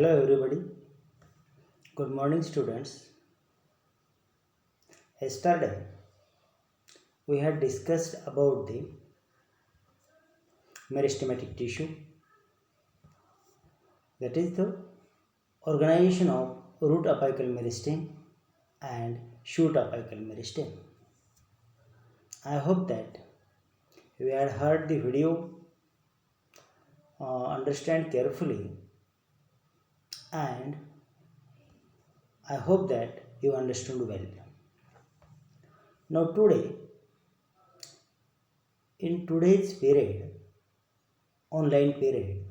Hello everybody. Good morning students. Yesterday we had discussed about the meristematic tissue, that is the organization of root apical meristem and shoot apical meristem. I hope that you had heard the video, understand carefully, and I hope that you understood well. Now in today's period, online period,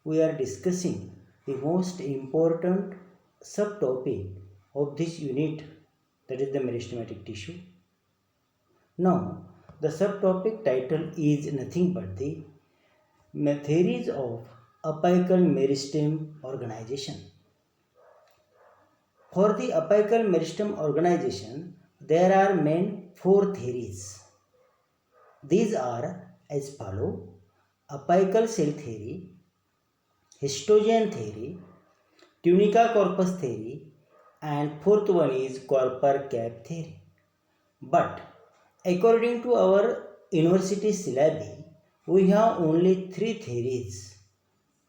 we are discussing the most important subtopic of this unit, that is the meristematic tissue. Now, the subtopic title is nothing but the theories of apical meristem organization. For the apical meristem organization, there are main four theories. These are as follow: apical cell theory, histogen theory, tunica corpus theory, and fourth one is Corper cap theory. But according to our university syllabi, we have only three theories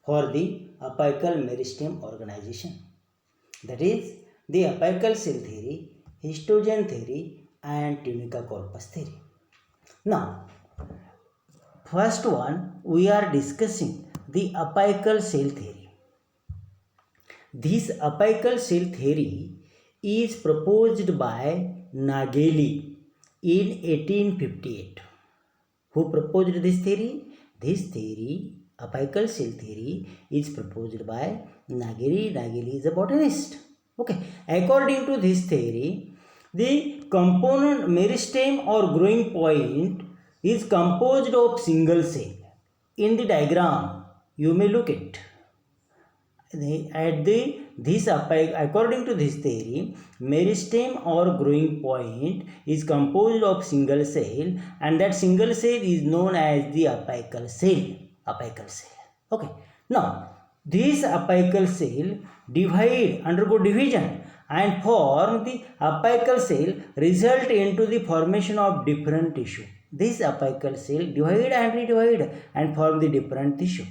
for the apical meristem organization. That is the apical cell theory, histogen theory, and tunica corpus theory. Now, first one, we are discussing the apical cell theory. This apical cell theory is proposed by Nageli in 1858. Who proposed this theory? This theory, apical cell theory, is proposed by Nageli. Nageli is a botanist. Okay. According to this theory, the component meristem or growing point is composed of single cell. In the diagram, you may look it. According to this theory, meristem or growing point is composed of single cell, and that single cell is known as the apical cell. Apical cell. Okay. Now, this apical cell undergo division and form the apical cell, result into the formation of different tissue. This apical cell divide and redivide and form the different tissue.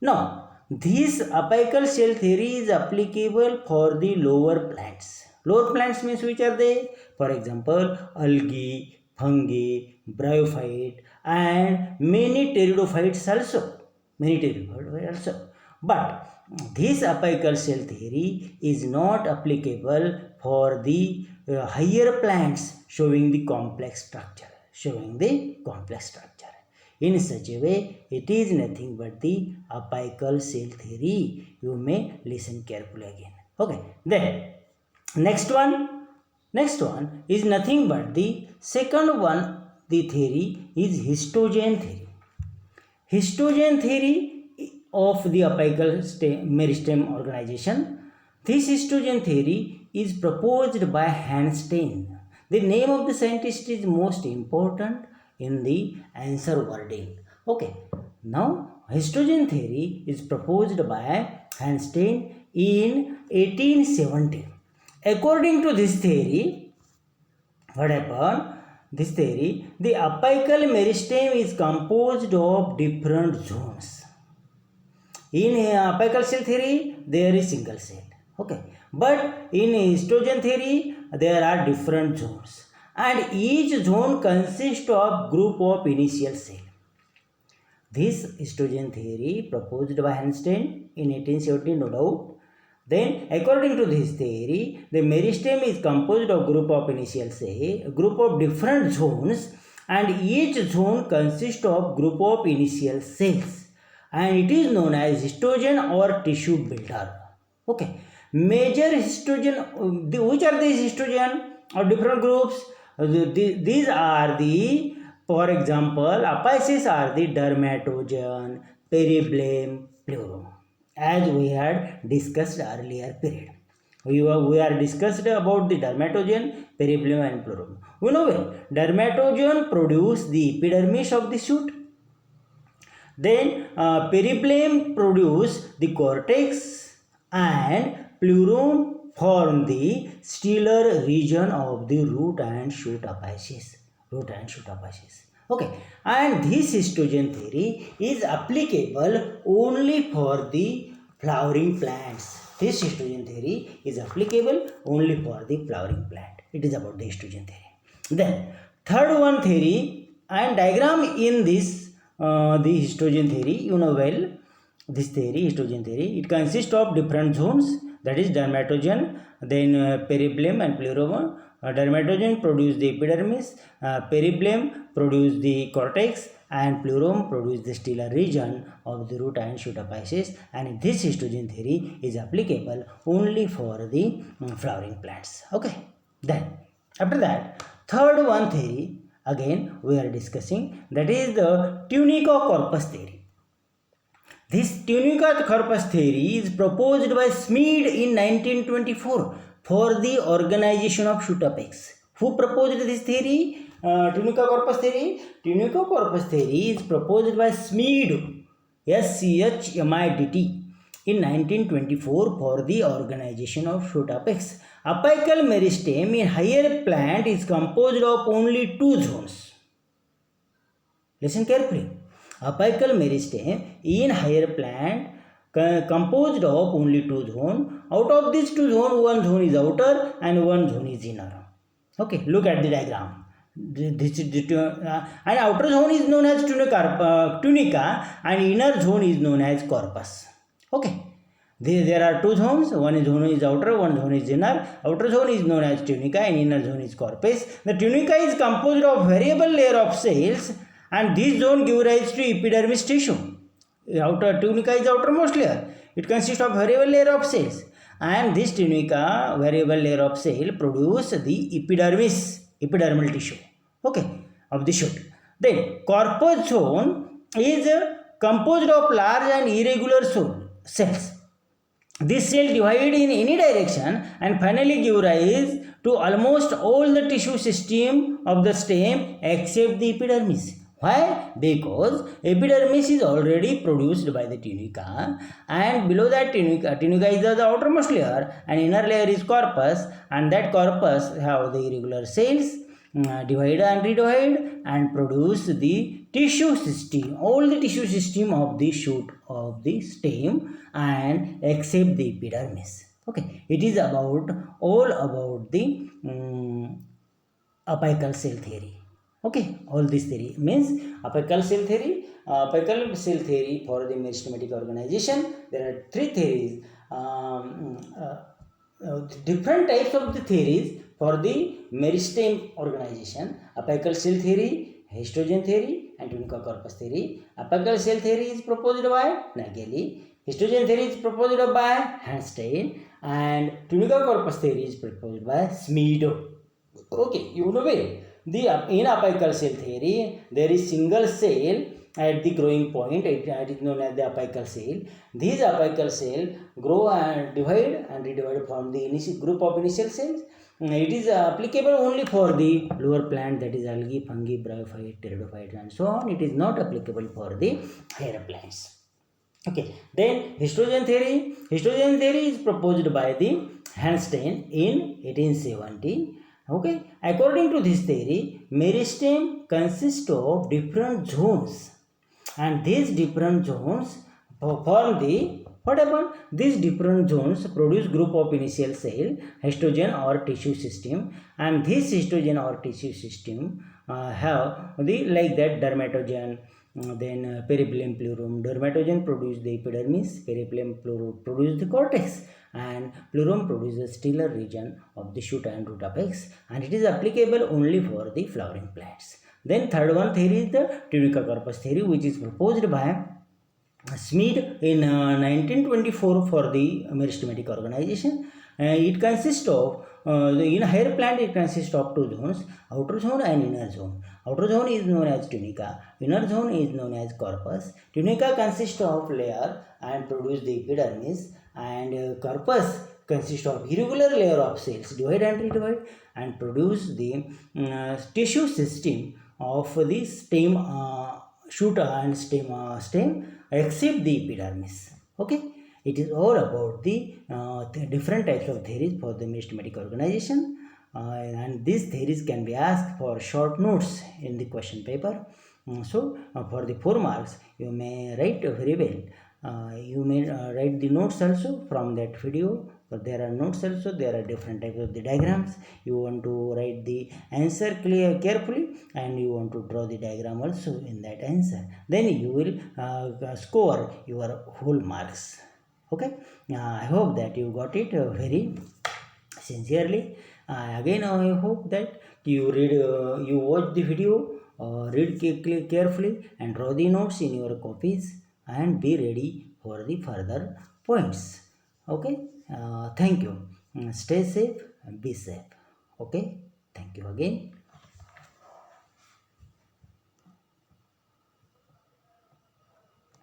Now, this apical cell theory is applicable for the lower plants. Lower plants means which are they? For example, algae, fungi, bryophyte, and many pteridophytes also. But this apical cell theory is not applicable for the higher plants showing the complex structure. In such a way, it is nothing but the apical cell theory. You may listen carefully again. Okay. Then next one is nothing but the second one. The theory is histogen theory. Histogen theory of the apical meristem organization. This histogen theory is proposed by Hanstein. The name of the scientist is most important in the answer wording. Okay. Now, histogen theory is proposed by Hanstein in 1870. According to this theory, what happened? This theory, the apical meristem is composed of different zones. In apical cell theory, there is single cell. Okay. But in histogen theory, there are different zones. And each zone consists of group of initial cell. This histogen theory proposed by Hanstein in 1870, no doubt. Then, according to this theory, the meristem is composed of group of initial cell, group of different zones, and each zone consists of group of initial cells, and it is known as histogen or tissue builder. Okay. Major histogen, which are these histogen or different groups? These are the, for example, apices are the dermatogen, periblenum, pleurum, as we had discussed earlier period. We are discussed about the dermatogen, periblenum, and pleurum. We know well, dermatogen produce the epidermis of the shoot. Then periblenum produce the cortex, and pleurum form the stellar region of the root and shoot apices. Okay, and this histogen theory is applicable only for the flowering plants. This histogen theory is applicable only for the flowering plant. It is about the histogen theory. Then third one theory and diagram in this the histogen theory, you know well this theory, histogen theory. It consists of different zones, that is dermatogen, then peribellum and pleurum. Dermatogen produce the epidermis, peribellum produce the cortex, and pleurum produce the stellar region of the root and shoot apices. And this histogen theory is applicable only for the flowering plants. Okay, then after that, third one theory again we are discussing, that is the tunica corpus theory. This tunica corpus theory is proposed by Smead in 1924 for the organization of shoot apex. Who proposed this theory? Tunica corpus theory. Tunica corpus theory is proposed by Smead, SCHMIDT, in 1924 for the organization of shoot apex. Apical meristem in higher plant is composed of only two zones. Listen carefully. Apical meristem in higher plant composed of only two zones. Out of these two zones, one zone is outer and one zone is inner. Okay, look at the diagram. This is the and outer zone is known as tunica and inner zone is known as corpus. Okay. There are two zones, one zone is outer, one zone is inner. Outer zone is known as tunica and inner zone is corpus. The tunica is composed of variable layer of cells and this zone gives rise to epidermis tissue. Outer tunica is outermost layer. It consists of variable layer of cells and this tunica variable layer of cell produce the epidermal tissue, okay, of the shoot. Then corpus zone is composed of large and irregular cells. This cell divide in any direction and finally give rise to almost all the tissue system of the stem except the epidermis. Why? Because epidermis is already produced by the tunica and below that tunica is the outermost layer and inner layer is corpus, and that corpus have the irregular cells divide and redivide and produce the tissue system, all the tissue system of the shoot of the stem and except the epidermis. Okay, it is all about the apical cell theory. Okay, all this theory means apical cell theory. Apical cell theory for the meristematic organization. There are three theories, different types of the theories for the meristem organization: apical cell theory, histogen theory, and tunica corpus theory. Apical cell theory is proposed by Nageli. Histogen theory is proposed by Handstein, and tunica corpus theory is proposed by Smead. Okay, you know well. In apical cell theory, there is single cell at the growing point. It is known as the apical cell. These apical cells grow and divide and redivide from the initial group of initial cells. It is applicable only for the lower plant, that is algae, fungi, bryophyte, pteridophyte, and so on. It is not applicable for the higher plants. Okay, then histogen theory. Histogen theory is proposed by the Handstein in 1870. Okay, according to this theory, meristem consists of different zones, and these different zones form the what happened? These different zones produce group of initial cell, histogen or tissue system, and this histogen or tissue system have the like that dermatogen. Then peribellum, pleurum. Dermatogen produce the epidermis, peribellum, pleurum produce the cortex, and pleurum produces stellar region of the shoot and root apex, and it is applicable only for the flowering plants. Then third one theory is the tunica corpus theory, which is proposed by Smead in 1924 for the meristematic organization. It consists of in higher plant it consists of two zones, outer zone and inner zone. Outer zone is known as tunica, inner zone is known as corpus. Tunica consists of layer and produce the epidermis, and corpus consists of irregular layer of cells divide and redivide and produce the tissue system of the stem shoot and stem except the epidermis. Okay, It is all about the different types of theories for the mathematical organization, and these theories can be asked for short notes in the question paper. For the 4 marks, you may write very well. You may write the notes also from that video. So there are notes also, there are different types of the diagrams. You want to write the answer carefully, and you want to draw the diagram also in that answer. Then you will score your whole marks. Okay, I hope that you got it very sincerely. Again, I hope that you watch the video, read carefully, and draw the notes in your copies, and be ready for the further points. Okay, thank you. Stay safe and be safe. Okay, thank you again.